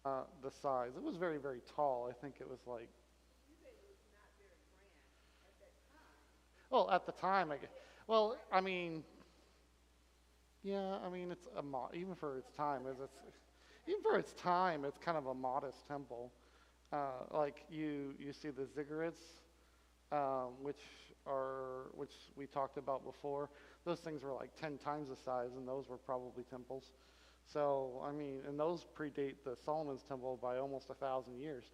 the size. It was very, very tall. I think it was like, well, at the time, well, I mean, yeah, I mean, it's even for its time, even for its time, it's kind of a modest temple. Like you see the ziggurats, which we talked about before. Those things were like 10 times the size, and those were probably temples. So I mean, and those predate the Solomon's temple by almost 1,000 years.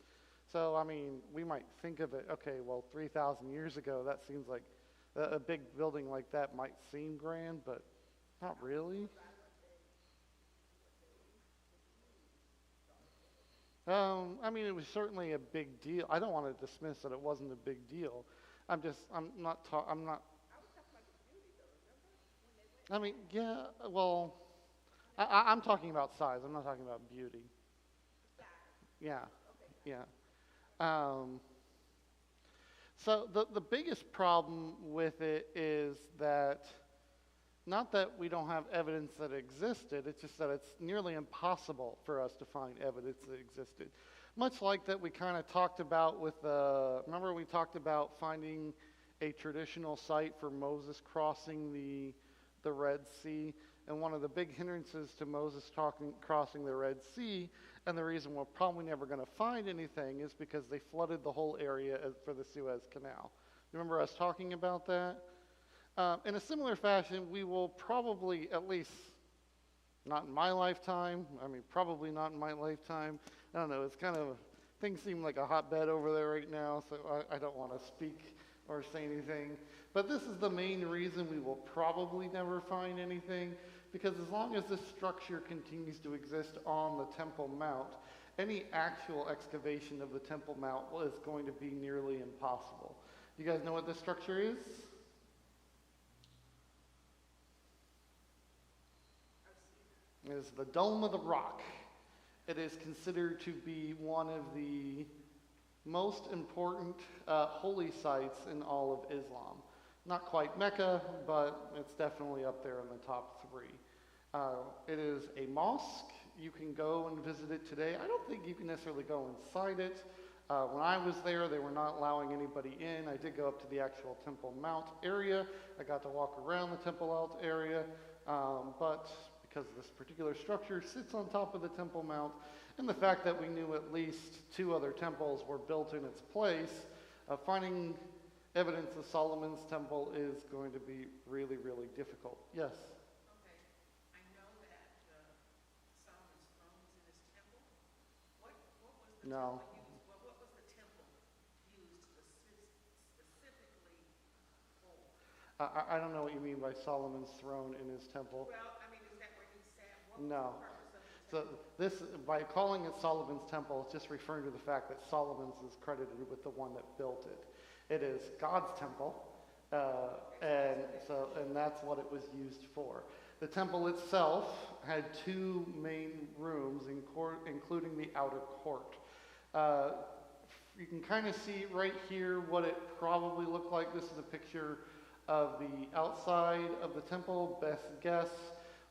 So I mean, we might think of it, okay, well, 3,000 years ago, that seems like a big building like that might seem grand, but not really. I mean, it was certainly a big deal. I don't want to dismiss that it wasn't a big deal. I'm not. I mean, yeah. Well, I'm talking about size. I'm not talking about beauty. Yeah, yeah. Um, so the biggest problem with it is that not that we don't have evidence that it existed, it's just that it's nearly impossible for us to find evidence that existed. Much like that we kind of talked about with, remember we talked about finding a traditional site for Moses crossing the Red Sea, and one of the big hindrances to Moses crossing the Red Sea, and the reason we're probably never going to find anything is because they flooded the whole area for the Suez Canal. Remember us talking about that? In a similar fashion, we will probably, at least not in my lifetime, I mean, probably not in my lifetime. I don't know, it's kind of, things seem like a hotbed over there right now, so I don't want to speak or say anything. But this is the main reason we will probably never find anything, because as long as this structure continues to exist on the Temple Mount, any actual excavation of the Temple Mount is going to be nearly impossible. You guys know what this structure is? It is the Dome of the Rock. It is considered to be one of the most important holy sites in all of Islam. Not quite Mecca, but it's definitely up there in the top three. It is a mosque. You can go and visit it today. I don't think you can necessarily go inside it. When I was there, they were not allowing anybody in. I did go up to the actual Temple Mount area. I got to walk around the Temple Mount area, but because this particular structure sits on top of the Temple Mount, and the fact that we knew at least two other temples were built in its place, finding evidence of Solomon's temple is going to be really, really difficult. Yes? No. I don't know what you mean by Solomon's throne in his temple. No. So this, by calling it Solomon's temple, it's just referring to the fact that Solomon's is credited with the one that built it. It is God's temple, and that's what it was used for. The temple itself had two main rooms, including the outer court. Uh, you can kind of see right here what it probably looked like. This is a picture of the outside of the temple, best guess,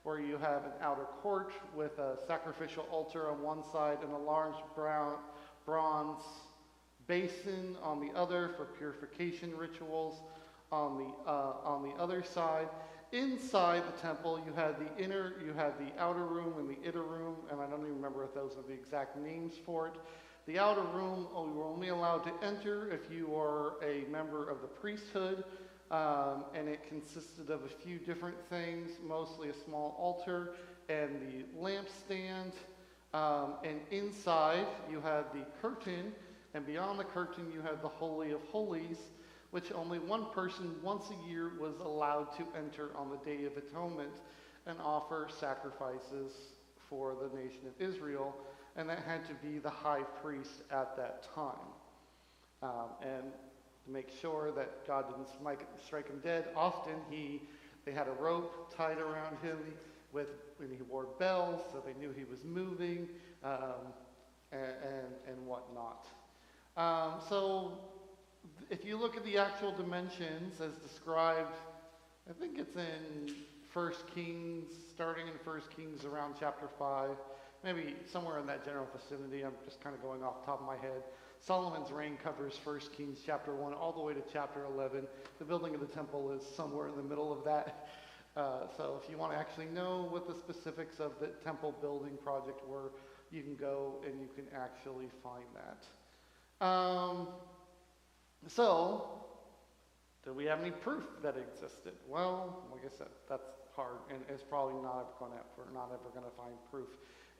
where you have an outer court with a sacrificial altar on one side and a large bronze basin on the other for purification rituals on the other side. Inside the temple, you had the outer room and the inner room, and I don't even remember if those are the exact names for it. The outer room, you were only allowed to enter if you were a member of the priesthood, and it consisted of a few different things, mostly a small altar and the lampstand. And inside, you had the curtain, and beyond the curtain, you had the Holy of Holies, which only one person once a year was allowed to enter on the Day of Atonement and offer sacrifices for the nation of Israel, and that had to be the high priest at that time. And to make sure that God didn't strike him dead, often they had a rope tied around him and he wore bells so they knew he was moving, and whatnot. So if you look at the actual dimensions as described, I think it's in 1 Kings, starting in 1 Kings around chapter 5, maybe somewhere in that general vicinity. I'm just kind of going off the top of my head. Solomon's reign covers 1 Kings chapter 1 all the way to chapter 11. The building of the temple is somewhere in the middle of that. So if you want to actually know what the specifics of the temple building project were, you can go and you can actually find that. So, do we have any proof that it existed? Well, like I said, that's hard, and it's probably we're not ever going to find proof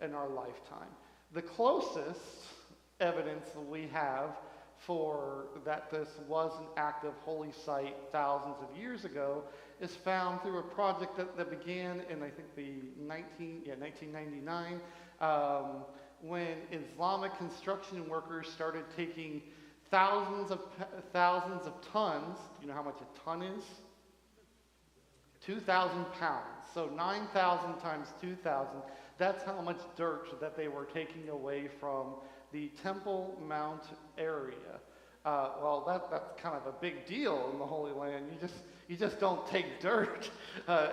in our lifetime. The closest evidence that we have for that this was an active holy site thousands of years ago is found through a project that began in, I think, the 1999, when Islamic construction workers started taking thousands of tons. Do you know how much a ton is? 2,000 pounds. So 9,000 times 2,000. That's how much dirt that they were taking away from the Temple Mount area. Well, that's kind of a big deal in the Holy Land. You just don't take dirt,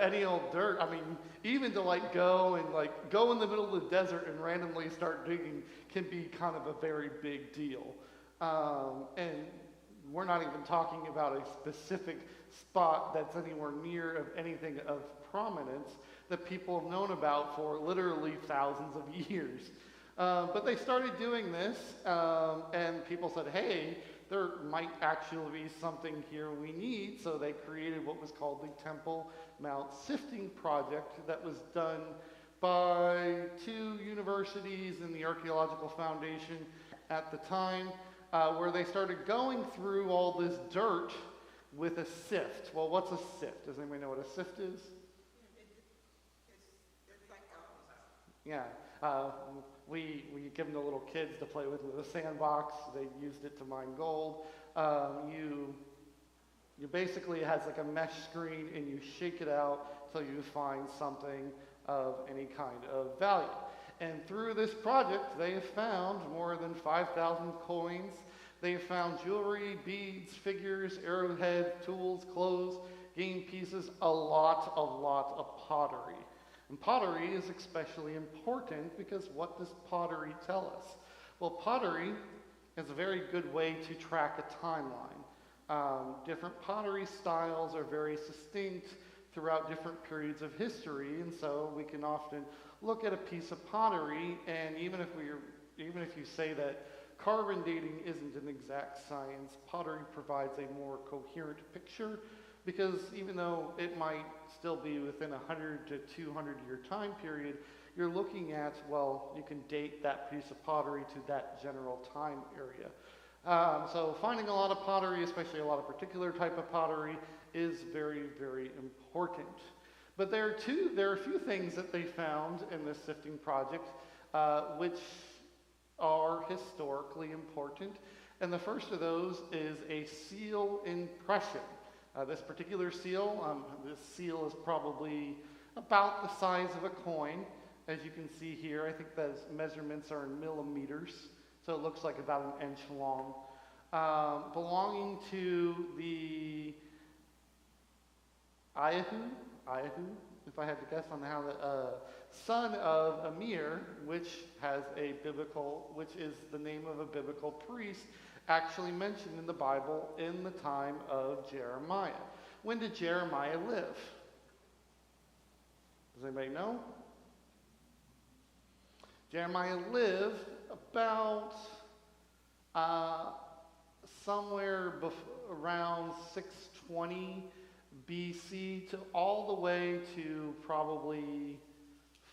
any old dirt. I mean, even to go in the middle of the desert and randomly start digging can be kind of a very big deal. And we're not even talking about a specific spot that's anywhere near of anything of prominence that people have known about for literally thousands of years. But they started doing this, and people said, hey, there might actually be something here we need. So they created what was called the Temple Mount Sifting Project that was done by 2 universities and the Archaeological Foundation at the time, where they started going through all this dirt with a sift. Well, what's a sift? Does anybody know what a sift is? It's like yeah. We give them to little kids to play with a sandbox. They used it to mine gold. You basically, it has like a mesh screen, and you shake it out till you find something of any kind of value. And through this project, they have found more than 5,000 coins. They have found jewelry, beads, figures, arrowhead, tools, clothes, game pieces, a lot of pottery. And pottery is especially important because what does pottery tell us? Well, pottery is a very good way to track a timeline. Different pottery styles are very distinct throughout different periods of history, and so we can often look at a piece of pottery, and even if you say that carbon dating isn't an exact science, pottery provides a more coherent picture, because even though it might still be within a 100 to 200 year time period, you're looking at, well, you can date that piece of pottery to that general time area. So finding a lot of pottery, especially a lot of particular type of pottery, is very, very important. But there are a few things that they found in this sifting project which are historically important. And the first of those is a seal impression. This particular seal, this seal is probably about the size of a coin. As you can see here, I think those measurements are in millimeters, so it looks like about an inch long. Belonging to the Ayahu, if I had to guess on how the son of Amir, which is the name of a biblical priest, actually mentioned in the Bible in the time of Jeremiah. When did Jeremiah live? Does anybody know? Jeremiah lived about around 620 BC to all the way to probably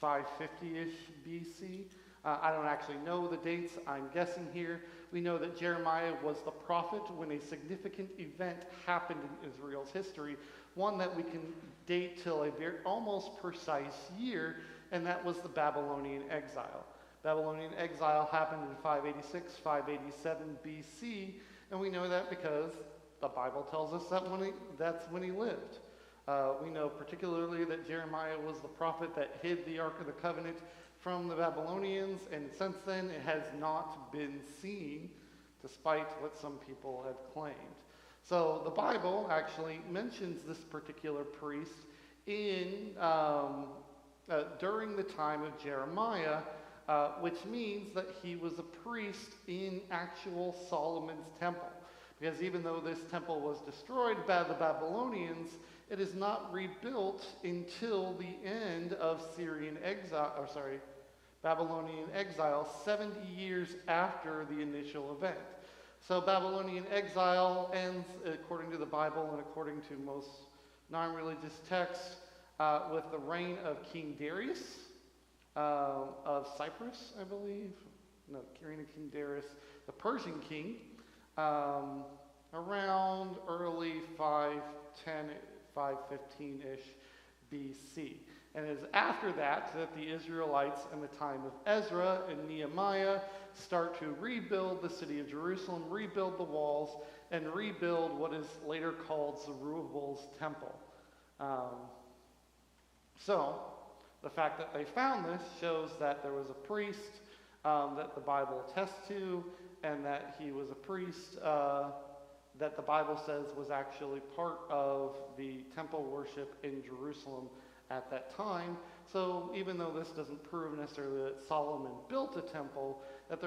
550-ish BC. I don't actually know the dates. I'm guessing here. We know that Jeremiah was the prophet when a significant event happened in Israel's history, one that we can date till a very almost precise year, and that was the Babylonian exile. Babylonian exile happened in 586, 587 BC, and we know that because the Bible tells us that's when he lived. We know particularly that Jeremiah was the prophet that hid the Ark of the Covenant from the Babylonians, and since then it has not been seen, despite what some people have claimed. So the Bible actually mentions this particular priest during the time of Jeremiah, which means that he was a priest in actual Solomon's temple. Because even though this temple was destroyed by the Babylonians, it is not rebuilt until the end of Babylonian exile, 70 years after the initial event. So Babylonian exile ends, according to the Bible and according to most non-religious texts, with the reign of King Darius of Cyprus, I believe. No, reign of King Darius, the Persian king, around early 510, 515-ish BC. And it is after that that the Israelites in the time of Ezra and Nehemiah start to rebuild the city of Jerusalem, rebuild the walls, and rebuild what is later called Zerubbabel's temple. So, the fact that they found this shows that there was a priest that the Bible attests to, and that he was a priest that the Bible says was actually part of the temple worship in Jerusalem at that time. So even though this doesn't prove necessarily that Solomon built a temple, that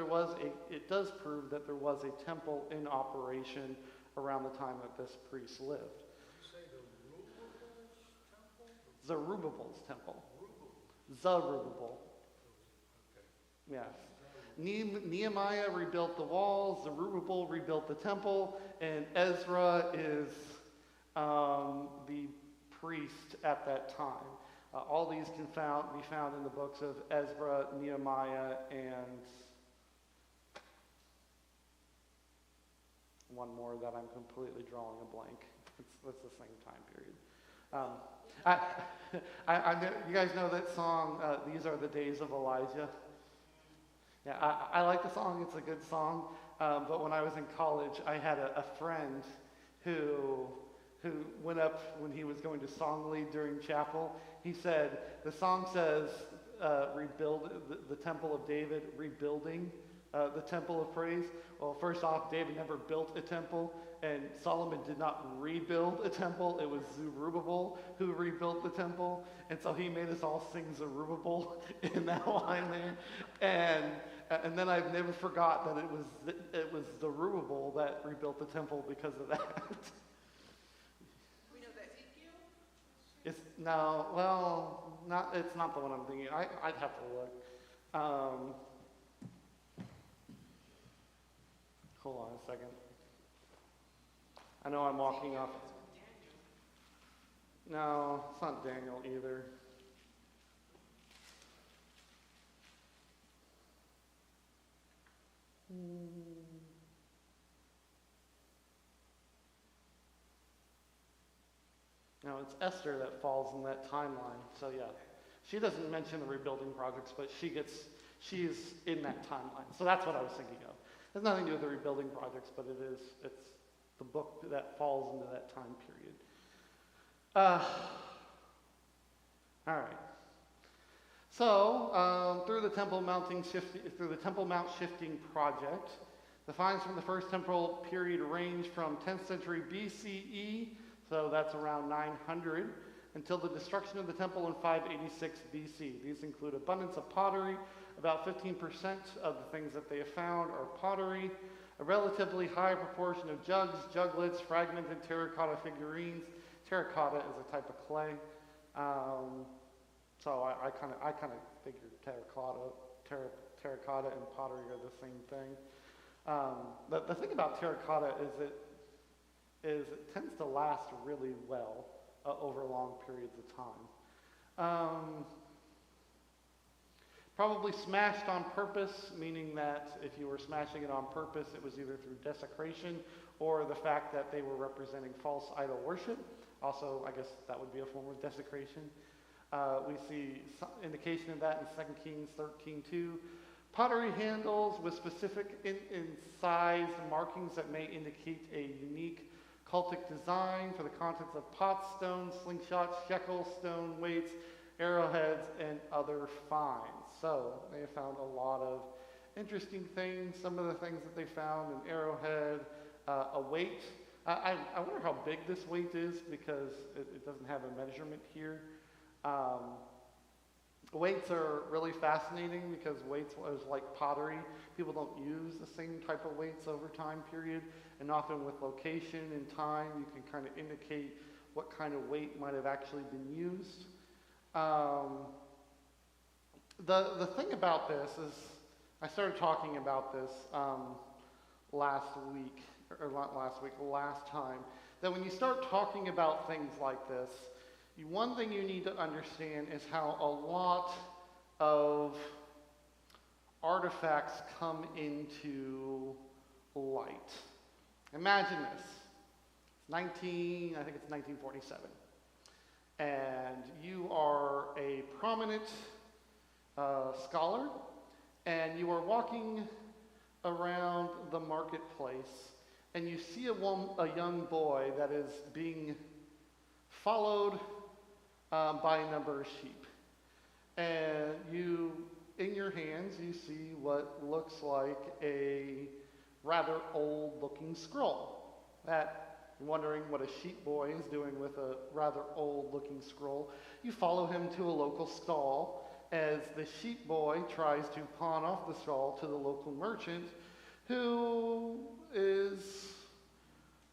it does prove that there was a temple in operation around the time that this priest lived. Did you say the Zerubbabel's temple? Zerubbabel. Okay. Yes. Nehemiah rebuilt the walls, Zerubbabel rebuilt the temple, and Ezra is the priest at that time. All these can be found in the books of Ezra, Nehemiah, and one more that I'm completely drawing a blank. It's the same time period. You guys know that song, These Are the Days of Elijah? Yeah, I like the song. It's a good song. But when I was in college, I had a friend who went up when he was going to song lead during chapel. He said, the song says, rebuild the temple of David, rebuilding the temple of praise. Well, first off, David never built a temple, and Solomon did not rebuild a temple. It was Zerubbabel who rebuilt the temple, and so he made us all sing Zerubbabel in that line there. And then I've never forgot that it was Zerubbabel that rebuilt the temple because of that. We know that Ezekiel? It's not the one I'm thinking. I'd have to look. Hold on a second. I know I'm walking off. No, it's not Daniel either. No, it's Esther that falls in that timeline. So yeah, she doesn't mention the rebuilding projects, but she's in that timeline. So that's what I was thinking of. It has nothing to do with the rebuilding projects, but it's the book that falls into that time period. All right. So through the Temple Mount shifting project, the finds from the first temporal period range from 10th century BCE, so that's around 900, until the destruction of the temple in 586 BC. These include abundance of pottery. About 15% of the things that they have found are pottery, a relatively high proportion of jugs, juglets, fragmented terracotta figurines. Terracotta is a type of clay. So I kind of figured terracotta and pottery are the same thing. The thing about terracotta is it tends to last really well over long periods of time. Probably smashed on purpose, meaning that if you were smashing it on purpose, it was either through desecration or the fact that they were representing false idol worship. Also, I guess that would be a form of desecration. We see some indication of that in 2 Kings 13:2. Pottery handles with specific in size markings that may indicate a unique cultic design for the contents of pots, stones, slingshots, shekels, stone weights, arrowheads, and other finds. So they have found a lot of interesting things. Some of the things that they found, an arrowhead, a weight. I wonder how big this weight is because it doesn't have a measurement here. Weights are really fascinating because weights is like pottery. People don't use the same type of weights over time period, and often with location and time, you can kind of indicate what kind of weight might have actually been used. The thing about this is, I started talking about this last time, that when you start talking about things like this, one thing you need to understand is how a lot of artifacts come into light. Imagine this. I think it's 1947. And you are a prominent scholar, and you are walking around the marketplace, and you see a young boy that is being followed by a number of sheep. And in your hands, you see what looks like a rather old-looking scroll. You're wondering what a sheep boy is doing with a rather old-looking scroll. You follow him to a local stall as the sheep boy tries to pawn off the scroll to the local merchant, who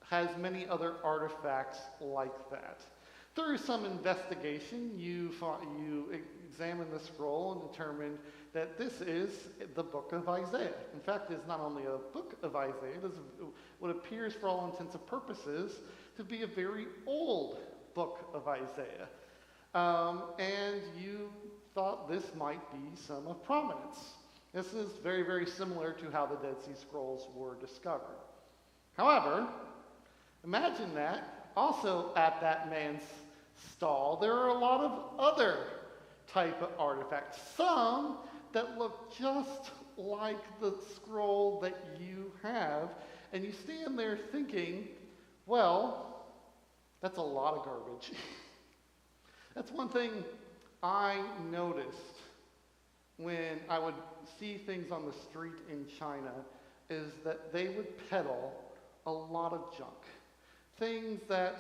has many other artifacts like that. Through some investigation, you examine the scroll and determine that this is the book of Isaiah. In fact, it's not only a book of Isaiah, it is what appears for all intents and purposes to be a very old book of Isaiah. And you thought this might be some of prominence. This is very, very similar to how the Dead Sea Scrolls were discovered. However, imagine that also at that man's stall, there are a lot of other type of artifacts. Some that look just like the scroll that you have, and you stand there thinking, well, that's a lot of garbage. That's one thing I noticed when I would see things on the street in China, is that they would peddle a lot of junk. Things that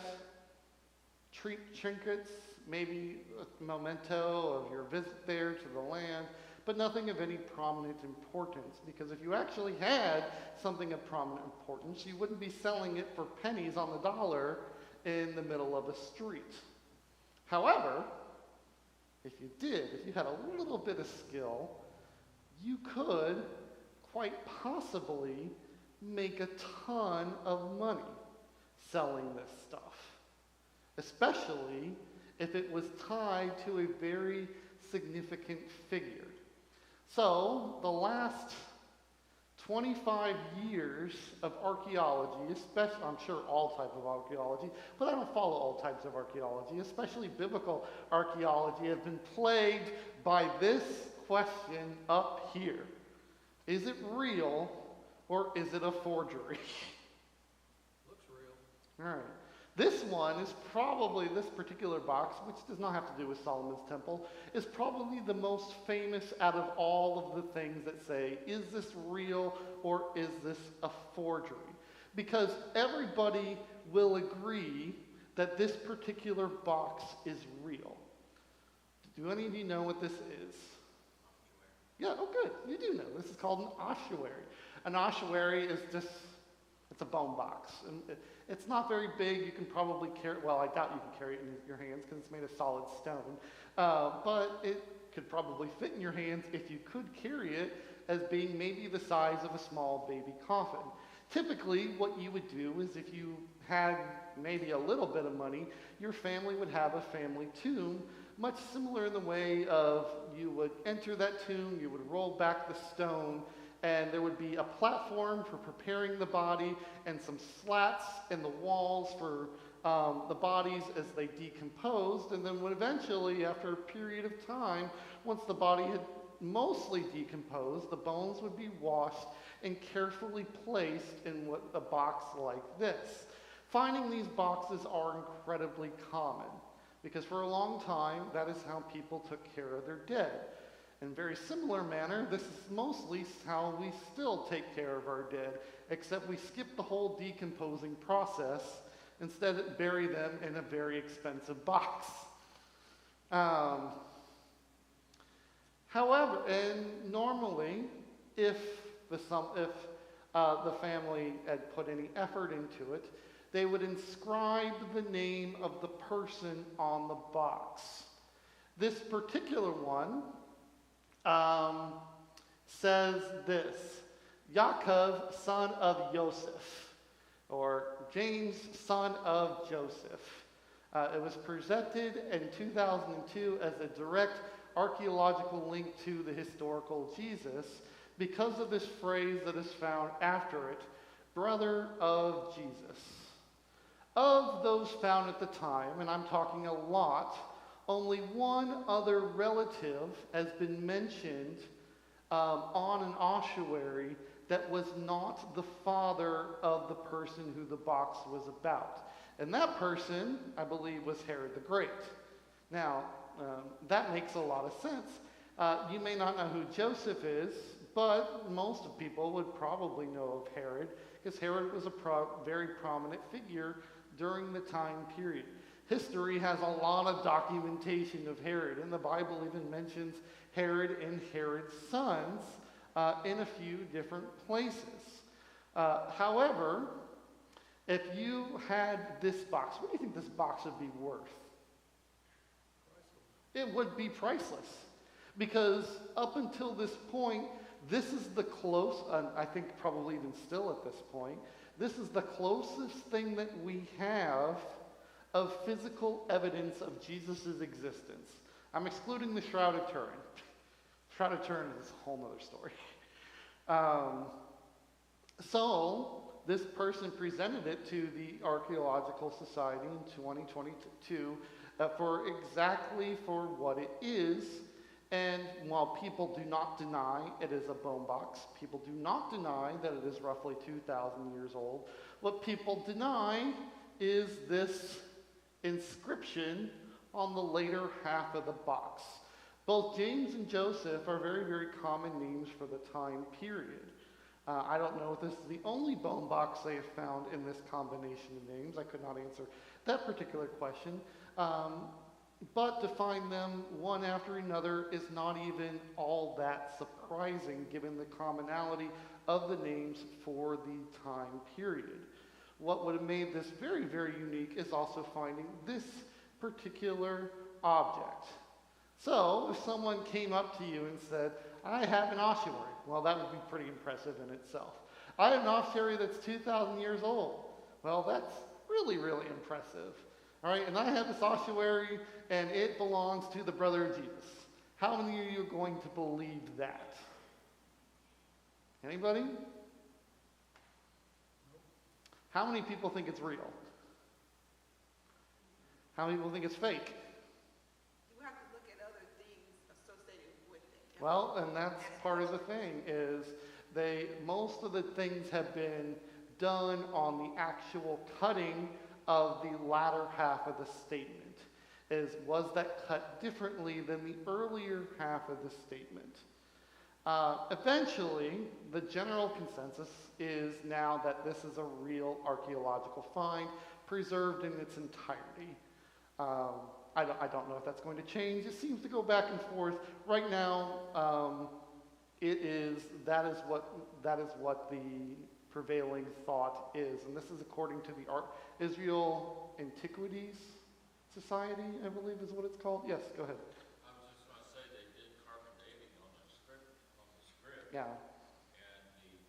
trinkets, maybe a memento of your visit there to the land, but nothing of any prominent importance, because if you actually had something of prominent importance, you wouldn't be selling it for pennies on the dollar in the middle of a street. However, if you had a little bit of skill, you could quite possibly make a ton of money selling this stuff, especially if it was tied to a very significant figure. So the last 25 years of archaeology, especially, I'm sure all types of archaeology, but I don't follow all types of archaeology, especially biblical archaeology, have been plagued by this question up here. Is it real or is it a forgery? Looks real. All right. This one is probably, this particular box, which does not have to do with Solomon's temple, is probably the most famous out of all of the things that say, is this real or is this a forgery? Because everybody will agree that this particular box is real. Do any of you know what this is? Yeah, oh good, you do know. This is called an ossuary. An ossuary is just, it's a bone box. And it's not very big. You can probably carry, well, I doubt you can carry it in your hands because it's made of solid stone. But it could probably fit in your hands if you could carry it as being maybe the size of a small baby coffin. Typically, what you would do is if you had maybe a little bit of money, your family would have a family tomb, much similar in the way of you would enter that tomb, you would roll back the stone, and there would be a platform for preparing the body and some slats in the walls for the bodies as they decomposed. And then when eventually, after a period of time, once the body had mostly decomposed, the bones would be washed and carefully placed in a box like this. Finding these boxes are incredibly common because for a long time, that is how people took care of their dead. In a very similar manner, this is mostly how we still take care of our dead, except we skip the whole decomposing process, instead bury them in a very expensive box. However, and normally, if the family had put any effort into it, they would inscribe the name of the person on the box. This particular one says this: Yaakov, son of Joseph, or James, son of Joseph. It was presented in 2002 as a direct archaeological link to the historical Jesus because of this phrase that is found after it, brother of Jesus. Of those found at the time, and I'm talking a lot, only one other relative has been mentioned on an ossuary that was not the father of the person who the box was about. And that person, I believe, was Herod the Great. Now, that makes a lot of sense. You may not know who Joseph is, but most of people would probably know of Herod, because Herod was a very prominent figure during the time period. History has a lot of documentation of Herod, and the Bible even mentions Herod and Herod's sons in a few different places. However, if you had this box, what do you think this box would be worth? It would be priceless. Because up until this point, this is the I think probably even still at this point, this is the closest thing that we have of physical evidence of Jesus' existence. I'm excluding the Shroud of Turin. Shroud of Turin is a whole other story. So this person presented it to the Archaeological Society in 2022 for what it is. And while people do not deny it is a bone box, people do not deny that it is roughly 2,000 years old, what people deny is this inscription on the later half of the box. Both James and Joseph are very, very common names for the time period. I don't know if this is the only bone box they have found in this combination of names. I could not answer that particular question. But to find them one after another is not even all that surprising given the commonality of the names for the time period. What would have made this very, very unique is also finding this particular object. So if someone came up to you and said, I have an ossuary, well, that would be pretty impressive in itself. I have an ossuary that's 2,000 years old. Well, that's really, really impressive. All right, and I have this ossuary, and it belongs to the brother of Jesus. How many of you are going to believe that? Anybody? How many people think it's real? How many people think it's fake? You have to look at other things associated with it. Well, and that's part of the thing, is most of the things have been done on the actual cutting of the latter half of the statement. Was that cut differently than the earlier half of the statement? Eventually, the general consensus is now that this is a real archaeological find, preserved in its entirety. I don't know if that's going to change. It seems to go back and forth. Right now, that is what the prevailing thought is, and this is according to the Israel Antiquities Society, I believe is what it's called. Yes, go ahead. I was just going to say they did carbon dating on the script. Yeah. And the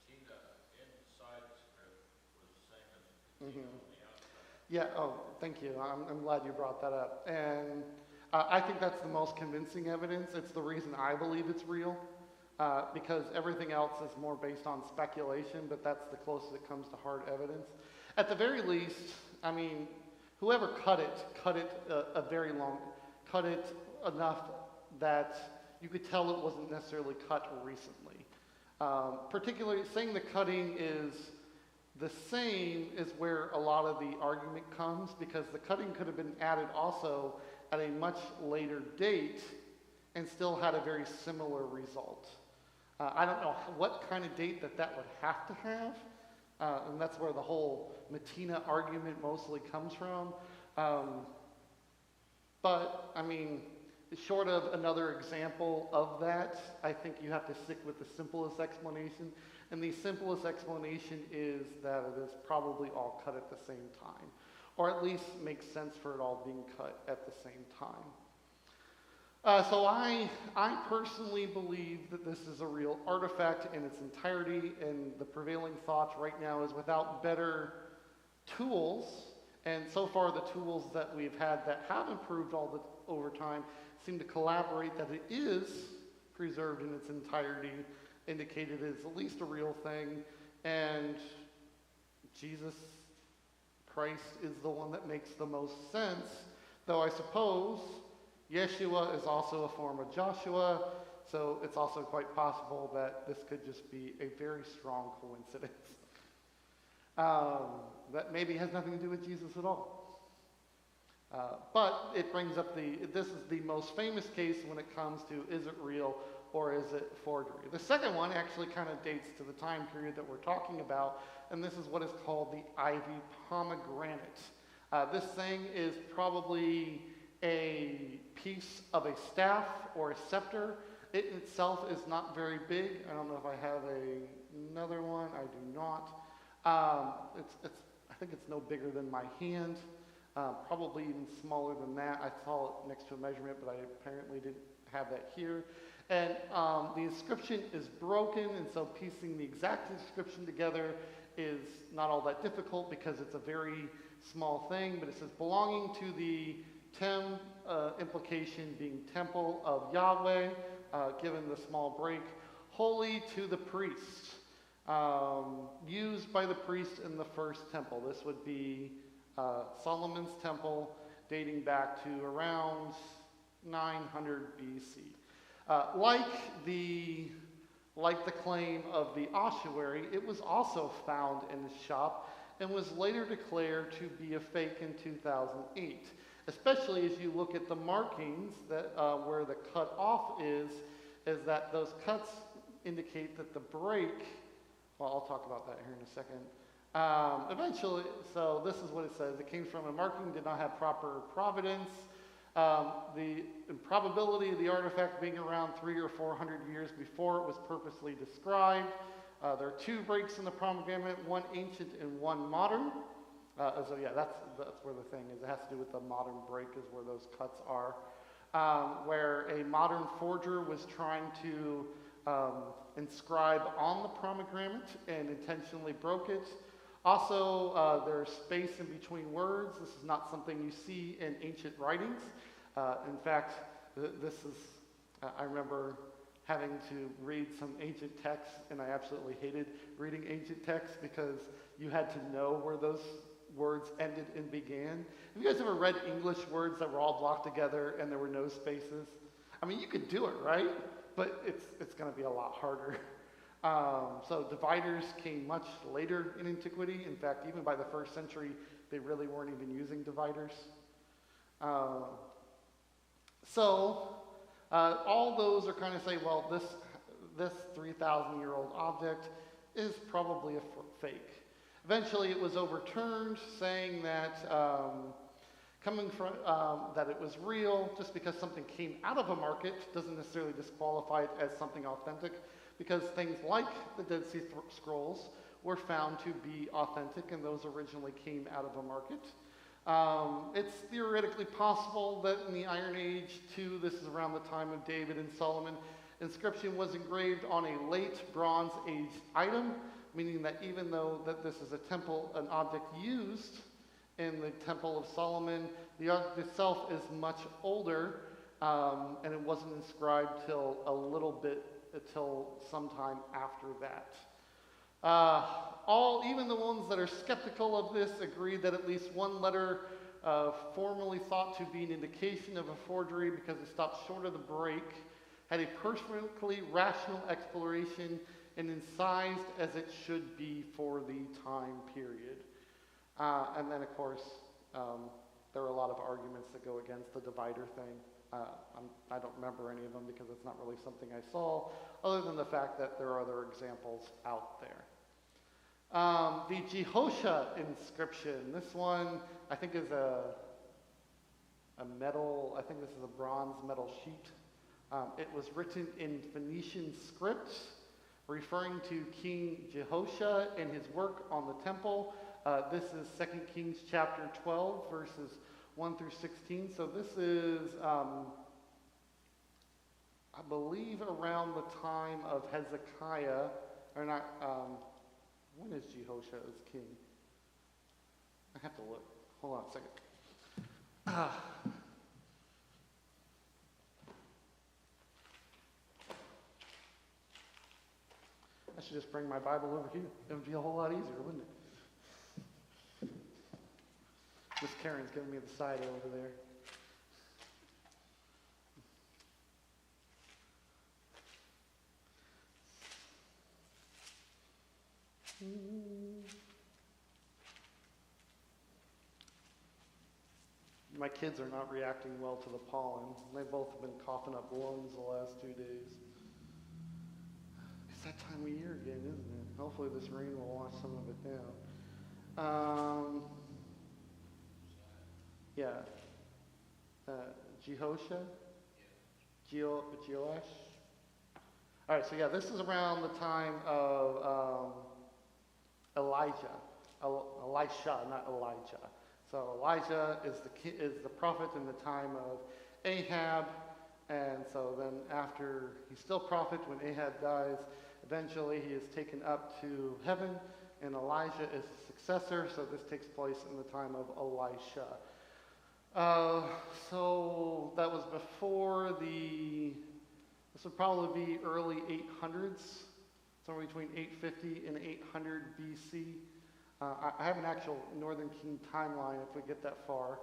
patina inside the script was the same as the patina on the outside. Yeah, oh, thank you. I'm glad you brought that up. And I think that's the most convincing evidence. It's the reason I believe it's real, because everything else is more based on speculation, but that's the closest it comes to hard evidence. At the very least, I mean, whoever cut it enough that you could tell it wasn't necessarily cut recently. Particularly saying the cutting is the same is where a lot of the argument comes, because the cutting could have been added also at a much later date and still had a very similar result. I don't know what kind of date that would have to have, and that's where the whole Matina argument mostly comes from. But, I mean, short of another example of that, I think you have to stick with the simplest explanation. And the simplest explanation is that it is probably all cut at the same time, or at least makes sense for it all being cut at the same time. So I personally believe that this is a real artifact in its entirety, and the prevailing thought right now is without better tools, and so far the tools that we've had that have improved over time seem to collaborate that it is preserved in its entirety, indicated it is at least a real thing, and Jesus Christ is the one that makes the most sense, though I suppose Yeshua is also a form of Joshua, so it's also quite possible that this could just be a very strong coincidence. That maybe has nothing to do with Jesus at all. But it brings up this is the most famous case when it comes to is it real or is it forgery. The second one actually kind of dates to the time period that we're talking about, and this is what is called the ivy pomegranate. This thing is probably a piece of a staff or a scepter. It itself is not very big. I don't know if I have another one. I do not. I think it's no bigger than my hand. Probably even smaller than that. I saw it next to a measurement, but I apparently didn't have that here. And the inscription is broken, and so piecing the exact inscription together is not all that difficult because it's a very small thing, but it says belonging to the implication being temple of Yahweh, given the small break, holy to the priest, used by the priest in the first temple. This would be Solomon's temple, dating back to around 900 BC. Like the claim of the ossuary, it was also found in the shop and was later declared to be a fake in 2008. Especially as you look at the markings that where the cut off is that those cuts indicate that the break, well, I'll talk about that here in a second. Eventually, so this is what it says. It came from a marking did not have proper providence. The improbability of the artifact being around 300 or 400 years before it was purposely described. There are two breaks in the pomegranate, one ancient and one modern. So yeah, that's where the thing is. It has to do with the modern break is where those cuts are. Where a modern forger was trying to inscribe on the pomegranate and intentionally broke it. Also, there's space in between words. This is not something you see in ancient writings. In fact, I remember having to read some ancient texts, and I absolutely hated reading ancient texts because you had to know where those words ended and began. Have you guys ever read English words that were all blocked together and there were no spaces? I mean, you could do it, right? But it's going to be a lot harder. So dividers came much later in antiquity. In fact, even by the 1st century, they really weren't even using dividers. All those are kind of saying, well, this 3,000-year-old object is probably a fake. Eventually, it was overturned, saying that that it was real. Just because something came out of a market doesn't necessarily disqualify it as something authentic, because things like the Dead Sea Scrolls were found to be authentic, and those originally came out of a market. It's theoretically possible that in the Iron Age, too, this is around the time of David and Solomon, inscription was engraved on a late Bronze Age item, meaning that even though that this is an object used in the Temple of Solomon, the object itself is much older, and it wasn't inscribed till sometime after that. Even the ones that are skeptical of this agree that at least one letter formerly thought to be an indication of a forgery because it stopped short of the break, had a perfectly rational exploration and incised as it should be for the time period. And then, of course, there are a lot of arguments that go against the divider thing. I don't remember any of them because it's not really something I saw, other than the fact that there are other examples out there. The Jehosha inscription, this one I think is a metal, I think this is a bronze metal sheet. It was written in Phoenician script, referring to King Jehoshaphat and his work on the temple. This is 2 Kings chapter 12, verses 1 through 16. So this is, I believe, around the time of Hezekiah, or not, when is Jehoshaphat as king? I have to look. Hold on a second. I should just bring my Bible over here. It would be a whole lot easier, wouldn't it? Miss Karen's giving me the side over there. My kids are not reacting well to the pollen. They both have been coughing up lungs the last 2 days. It's that time of year again, isn't it? Hopefully this rain will wash some of it down. Jehoshaphat? Joash? All right, so yeah, this is around the time of Elijah. Elisha, not Elijah. So Elijah is the prophet in the time of Ahab, and so then after he's still prophet when Ahab dies, eventually he is taken up to heaven, and Elijah is the successor. So this takes place in the time of Elisha. So that was before this would probably be early 800s, somewhere between 850 and 800 BC. I have an actual Northern King timeline if we get that far.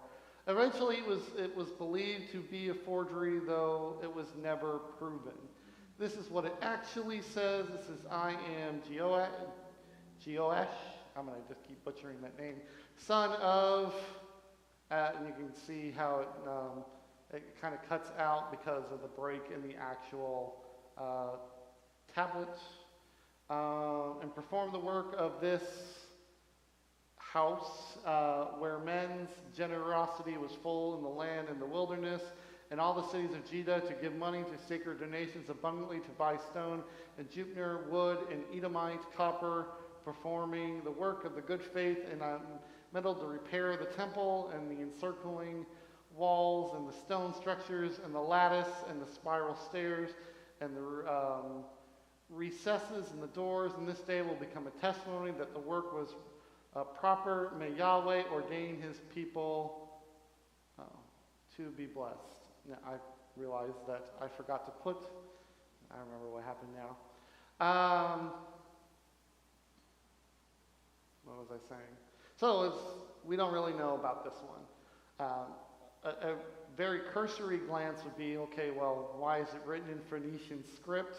Eventually it was believed to be a forgery, though it was never proven. This is what it actually says. This is, I am Joash, I'm going to just keep butchering that name, son of, and you can see how it kind of cuts out because of the break in the actual tablet, and perform the work of this house, where men's generosity was full in the land and the wilderness, and all the cities of Judah to give money to sacred donations abundantly to buy stone and juniper, wood, and Edomite copper, performing the work of the good faith and metal to repair the temple and the encircling walls and the stone structures and the lattice and the spiral stairs and the recesses and the doors. And this day will become a testimony that the work was proper. May Yahweh ordain his people to be blessed. Now, I realize that I forgot to put, I remember what happened now. What was I saying? So we don't really know about this one. A very cursory glance would be, okay, well, why is it written in Phoenician script?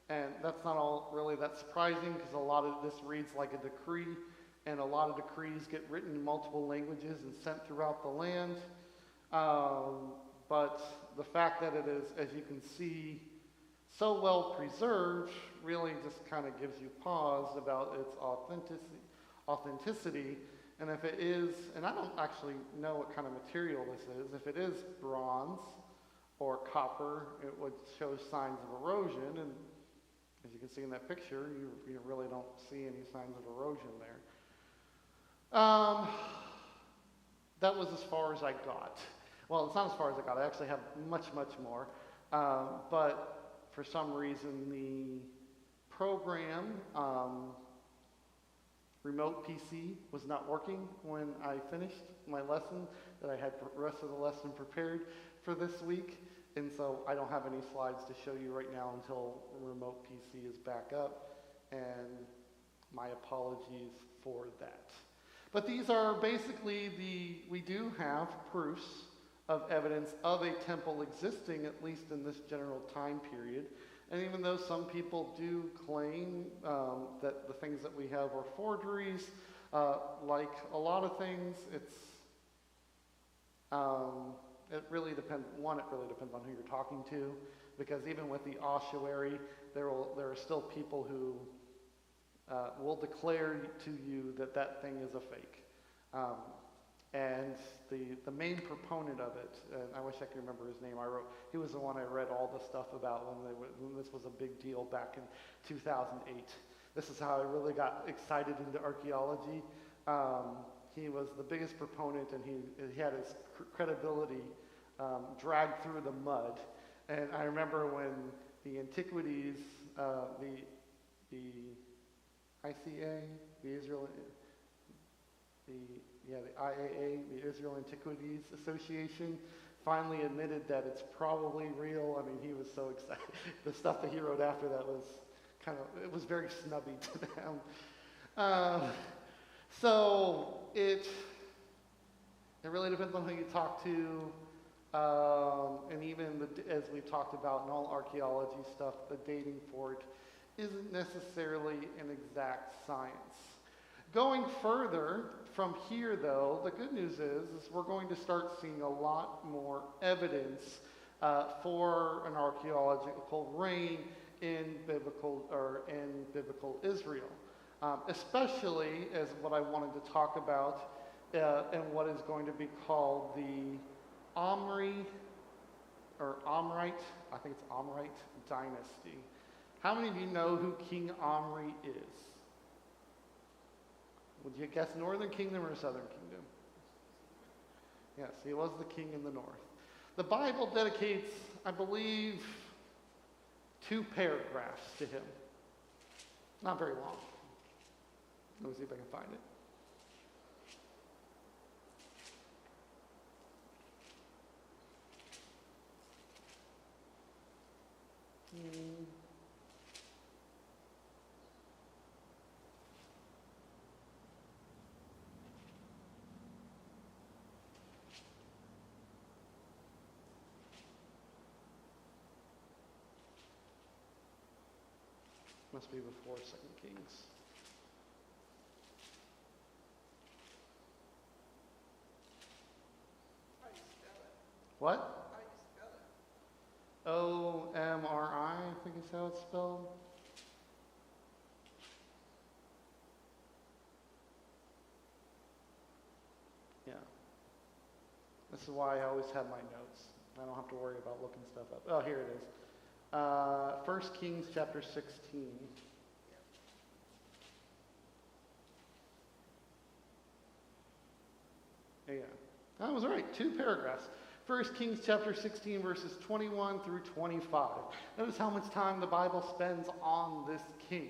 And that's not all really that surprising, because a lot of this reads like a decree, and a lot of decrees get written in multiple languages and sent throughout the land. But the fact that it is, as you can see, so well preserved really just kind of gives you pause about its authenticity. And if it is, and I don't actually know what kind of material this is, if it is bronze or copper, it would show signs of erosion. And as you can see in that picture, you really don't see any signs of erosion there. That was as far as I got. Well, it's not as far as I got. I actually have much, much more. But for some reason, the program, remote PC, was not working when I finished my lesson, that I had the rest of the lesson prepared for this week. And so I don't have any slides to show you right now until remote PC is back up. And my apologies for that. But these are basically we do have proofs of evidence of a temple existing, at least in this general time period. And even though some people do claim that the things that we have are forgeries, like a lot of things, it really depends. One, it really depends on who you're talking to, because even with the ossuary, there are still people who will declare to you that that thing is a fake. And the main proponent of it, and I wish I could remember his name, he was the one I read all the stuff about when this was a big deal back in 2008. This is how I really got excited into archaeology. He was the biggest proponent, and he had his credibility dragged through the mud. And I remember when the Antiquities, the ICA, the IAA, the Israel Antiquities Association, finally admitted that it's probably real. I mean, he was so excited. The stuff that he wrote after that was it was very snubby to them. So it really depends on who you talk to. And even as we've talked about in all archaeology stuff, the dating for it isn't necessarily an exact science. Going further from here, though, the good news is we're going to start seeing a lot more evidence for an archaeological reign in biblical Israel, especially as what I wanted to talk about and what is going to be called the Omrite, I think it's Omrite dynasty. How many of you know who King Omri is? Would you guess Northern Kingdom or Southern Kingdom? Yes, he was the king in the north. The Bible dedicates, I believe, 2 paragraphs to him. Not very long. Let me see if I can find it. Must be before 2 Kings. How do you spell it? What? How do you spell it? Omri, I think is how it's spelled. Yeah. This is why I always have my notes. I don't have to worry about looking stuff up. Oh, here it is. 1 Kings chapter 16. Yeah, that was right. 2 paragraphs. 1 Kings chapter 16, verses 21 through 25. Notice how much time the Bible spends on this king.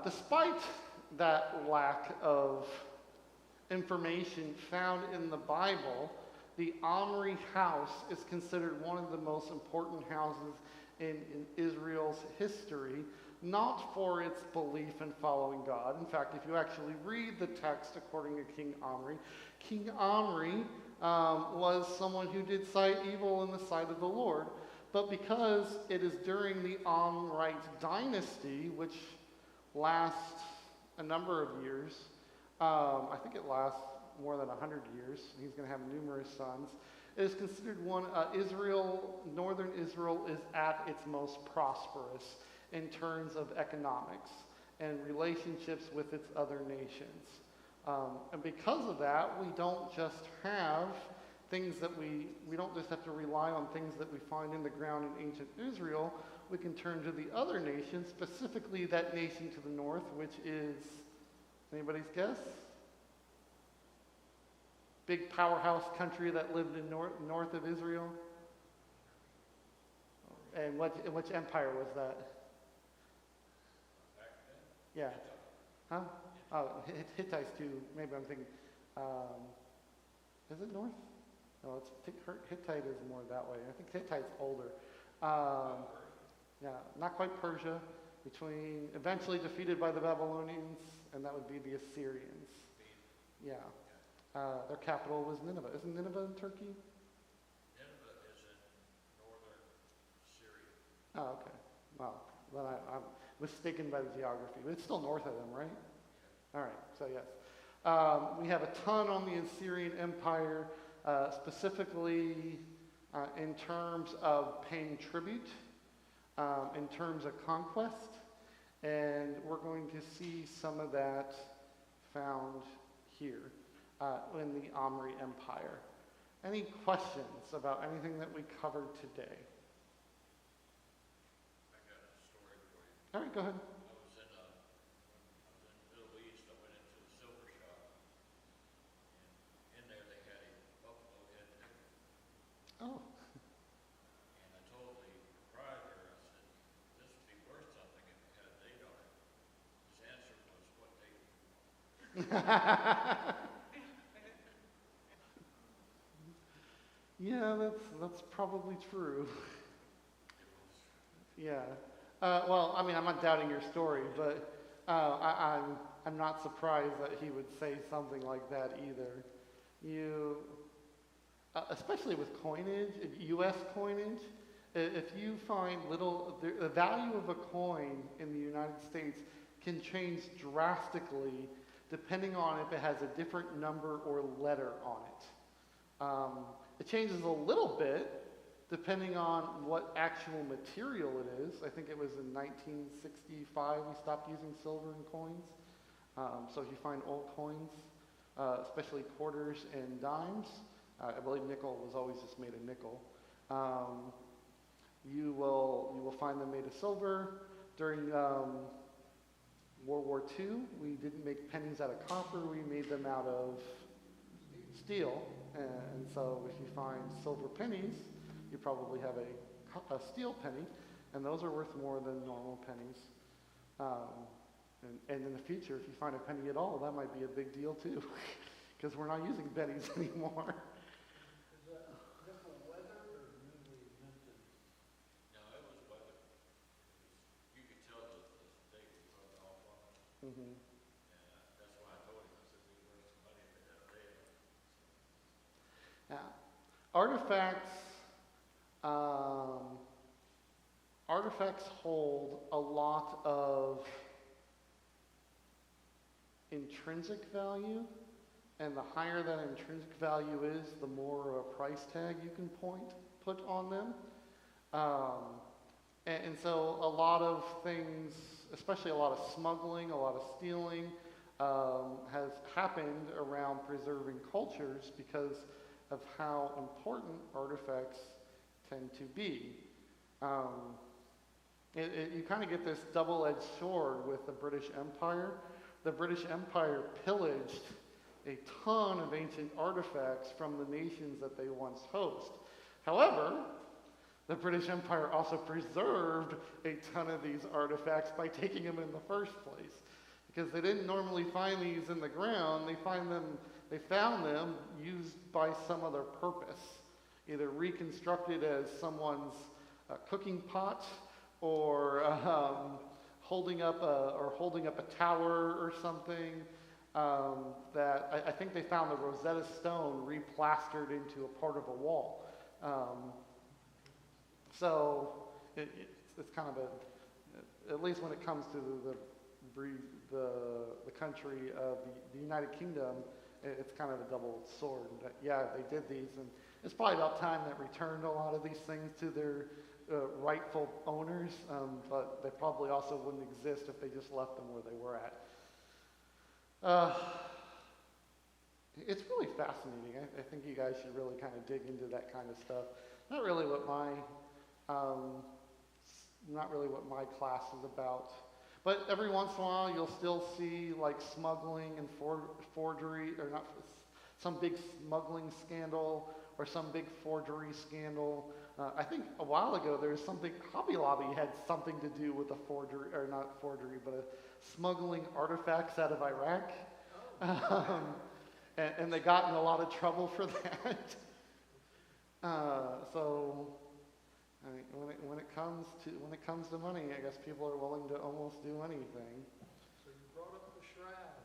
Despite that lack of information found in the Bible, the Omri house is considered one of the most important houses in Israel's history, not for its belief in following God. In fact, if you actually read the text according to King Omri was someone who did sight evil in the sight of the Lord. But because it is during the Omrite dynasty, which lasts a number of years, I think it lasts more than 100 years. He's going to have numerous sons. It is considered northern Israel is at its most prosperous in terms of economics and relationships with its other nations. And because of that, we don't just have things that we don't just have to rely on things that we find in the ground in ancient Israel. We can turn to the other nations, specifically that nation to the north, which is, anybody's guess? Big powerhouse country that lived in north of Israel. And which empire was that? Yeah. Huh? Oh, Hittites too. Maybe I'm thinking, is it north? No, Hittite is more that way. I think Hittite's older. Yeah, not quite Persia. Eventually defeated by the Babylonians, and that would be the Assyrians. Yeah. Their capital was Nineveh. Isn't Nineveh in Turkey? Nineveh is in northern Syria. Oh, okay. Well, then I'm mistaken by the geography. But it's still north of them, right? All right, so yes. We have a ton on the Assyrian Empire, specifically in terms of paying tribute, in terms of conquest, and we're going to see some of that found here. in the Omri Empire. Any questions about anything that we covered today? I got a story for you. All right, go ahead. I was in the Middle East. I went into a silver shop, and in there they had a buffalo head nickel. Oh, And I told the proprietor, I said, this would be worth something if it had a date on it. His answer was, what date? yeah, that's probably true. It was, Yeah. Well, I mean, I'm not doubting your story, but I'm not surprised that he would say something like that either. You, especially with coinage, U.S. coinage, if you find the value of a coin in the United States can change drastically depending on if it has a different number or letter on it. It changes a little bit depending on what actual material it is. I think it was in 1965 we stopped using silver in coins. So if you find old coins, especially quarters and dimes, I believe nickel was always just made of nickel. You will find them made of silver. During World War II, we didn't make pennies out of copper, we made them out of steel. And so if you find silver pennies, you probably have a steel penny, and those are worth more than normal pennies. And in the future, if you find a penny at all, that might be a big deal too, because we're not using pennies anymore. Is that nickel weathered or newly minted? no, it was weathered. You could tell that the date was rubbed off on it. Mm-hmm. And that's why I told him, I said, it'd be worth some money if it had a date on it. Yeah. Artifacts hold a lot of intrinsic value, and the higher that intrinsic value is, the more of a price tag you can put on them. And so a lot of things, especially a lot of smuggling, a lot of stealing, has happened around preserving cultures because of how important artifacts tend to be. You kind of get this double-edged sword with the British Empire. The British Empire pillaged a ton of ancient artifacts from the nations that they once host. However, the British Empire also preserved a ton of these artifacts by taking them in the first place. Because they didn't normally find these in the ground, they found them used by some other purpose. Either reconstructed as someone's cooking pot, or holding up a tower or something. That I think they found the Rosetta Stone replastered into a part of a wall. So it's kind of at least when it comes to the country of the United Kingdom, it's kind of a double sword. Yeah, they did these, and it's probably about time that returned a lot of these things to their rightful owners, but they probably also wouldn't exist if they just left them where they were at. It's really fascinating. I think you guys should really kind of dig into that kind of stuff. Not really what my class is about. But every once in a while, you'll still see like smuggling and forgery, or not some big smuggling scandal or some big forgery scandal. I think a while ago there was something, Hobby Lobby had something to do with a forgery, or not forgery, but a smuggling artifacts out of Iraq. And they got in a lot of trouble for that. So I mean, when it comes to money, I guess people are willing to almost do anything. So you brought up the shroud.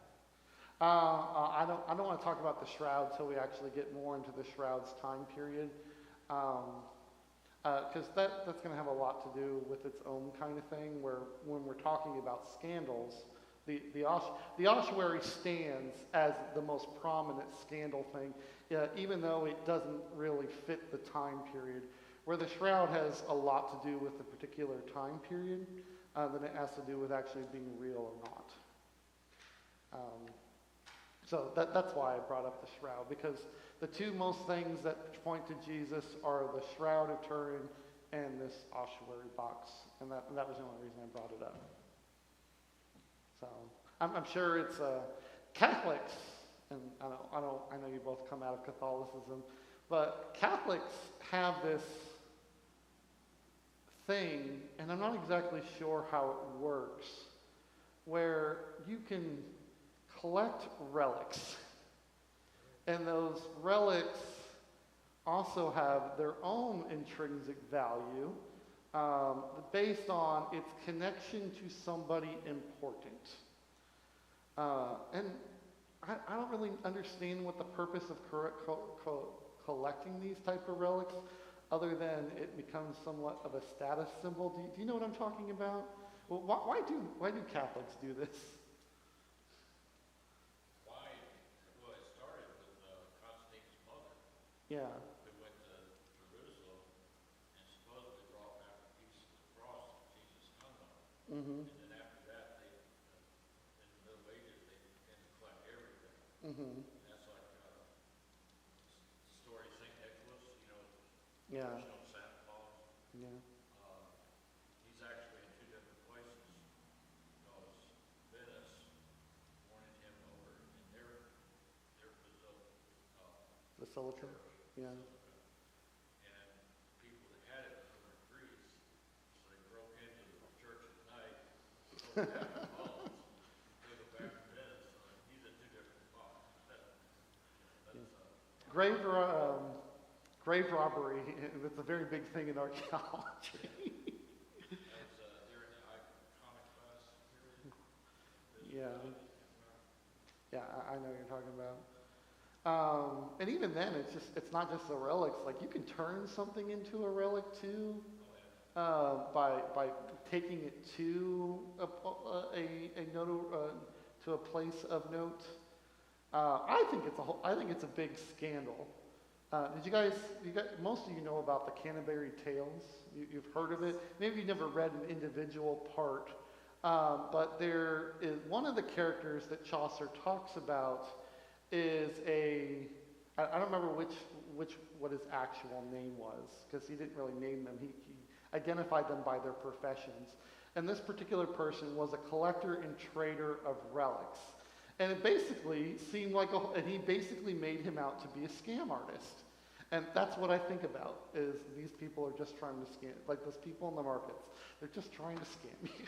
I don't want to talk about the shroud till we actually get more into the shroud's time period, because that's going to have a lot to do with its own kind of thing. Where when we're talking about scandals, the ossuary stands as the most prominent scandal thing, even though it doesn't really fit the time period. Where the shroud has a lot to do with the particular time period than it has to do with actually being real or not. So that's why I brought up the shroud, because the two most things that point to Jesus are the shroud of Turin and this ossuary box, and that was the only reason I brought it up. So I'm sure it's Catholics, and I know you both come out of Catholicism, but Catholics have this thing, and I'm not exactly sure how it works, where you can collect relics, and those relics also have their own intrinsic value based on its connection to somebody important. And I don't really understand what the purpose of collecting these type of relics, other than it becomes somewhat of a status symbol. Do you know what I'm talking about? Well, why do Catholics do this? Why? Well, it started with Constantine's mother, Yeah. who went to Jerusalem and supposedly brought back a piece of the cross that Jesus hung on. Mm-hmm. And then after that, in the Middle Ages, they began to collect everything. Mm-hmm. And that's like the story of St. Nicholas, Yeah. original Santa Claus. Yeah. He's actually in two different places, because Venice wanted him over in their Basilica. church, Yeah. basilica. And people that had it over in Greece, so they broke into the church at night, broke down the columns, took it back to Venice. So he's in two different spots. Grave robbery. That's a very big thing in archaeology. They're in the iconic class period. Yeah. Yeah, I know what you're talking about. And even then, it's not just the relics. Like, you can turn something into a relic too, by taking it to to a place of note. I think it's a big scandal. Did you guys, most of you know about the Canterbury Tales? You've heard of it. Maybe you've never read an individual part, but there is one of the characters that Chaucer talks about is I don't remember what his actual name was, because he didn't really name them. He identified them by their professions. And this particular person was a collector and trader of relics. And it basically seemed like and he basically made him out to be a scam artist. And that's what I think about, is these people are just trying to scam, like those people in the markets. They're just trying to scam you.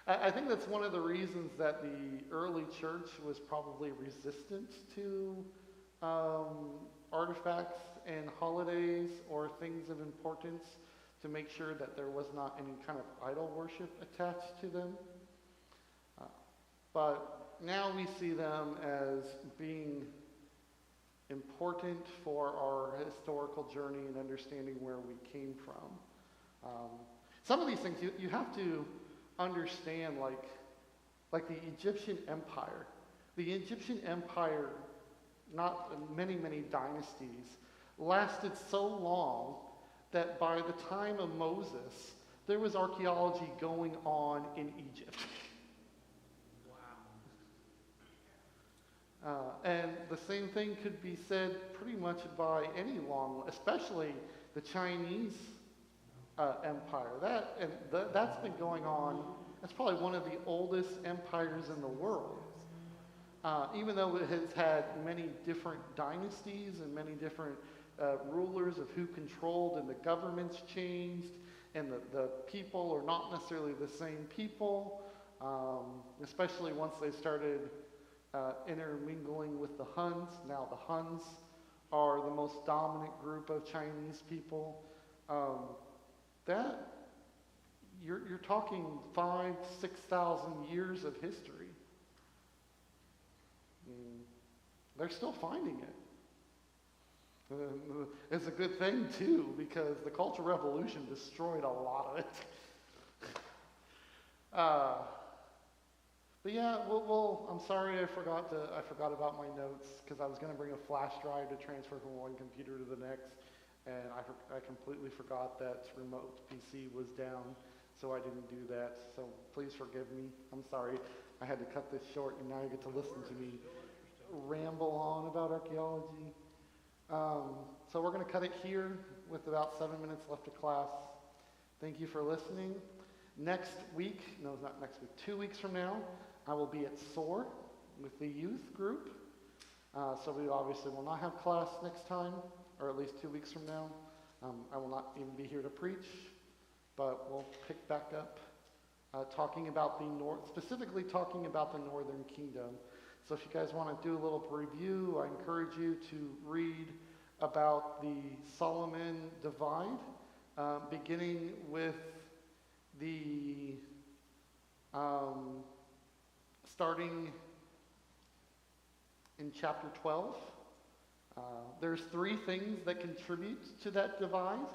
I think that's one of the reasons that the early church was probably resistant to artifacts and holidays or things of importance, to make sure that there was not any kind of idol worship attached to them. But now we see them as being important for our historical journey and understanding where we came from. Some of these things you have to understand, like the Egyptian Empire. The Egyptian Empire, not many dynasties, lasted so long that by the time of Moses, there was archaeology going on in Egypt. And the same thing could be said pretty much by any especially the Chinese empire. That's been going on. That's probably one of the oldest empires in the world. Even though it has had many different dynasties and many different rulers of who controlled, and the governments changed, and the people are not necessarily the same people, especially once they started intermingling with the Huns. Now the Huns are the most dominant group of Chinese people. You're talking 5,000-6,000 years of history. They're still finding it. It's a good thing too, because the Cultural Revolution destroyed a lot of it. But yeah, well, I'm sorry I forgot about my notes, because I was going to bring a flash drive to transfer from one computer to the next, and I completely forgot that remote PC was down, so I didn't do that. So please forgive me. I'm sorry. I had to cut this short, and now you get to listen to me ramble on about archaeology. So we're going to cut it here with about 7 minutes left of class. Thank you for listening. Next week, no, not next week, 2 weeks from now, I will be at SOAR with the youth group. So we obviously will not have class next time, or at least 2 weeks from now. I will not even be here to preach, but we'll pick back up talking about specifically talking about the Northern Kingdom. So if you guys want to do a little review, I encourage you to read about the Solomon Divide, beginning with the starting in chapter 12. There's 3 things that contribute to that divide.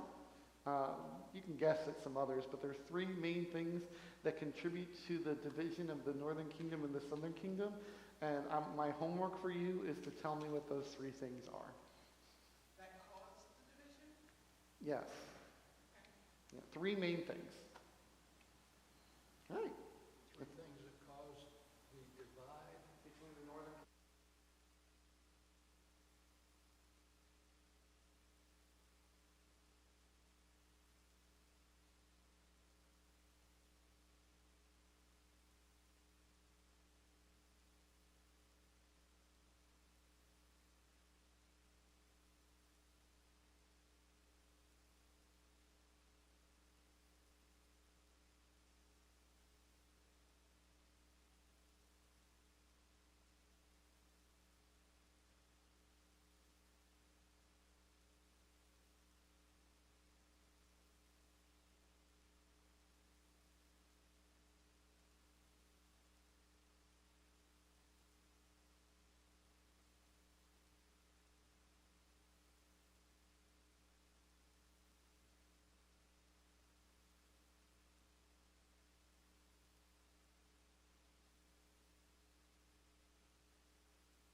You can guess at some others, but there's 3 main things that contribute to the division of the Northern Kingdom and the Southern Kingdom. And my homework for you is to tell me what those 3 things are. That caused the division? Yes. Yeah, 3 main things. All right.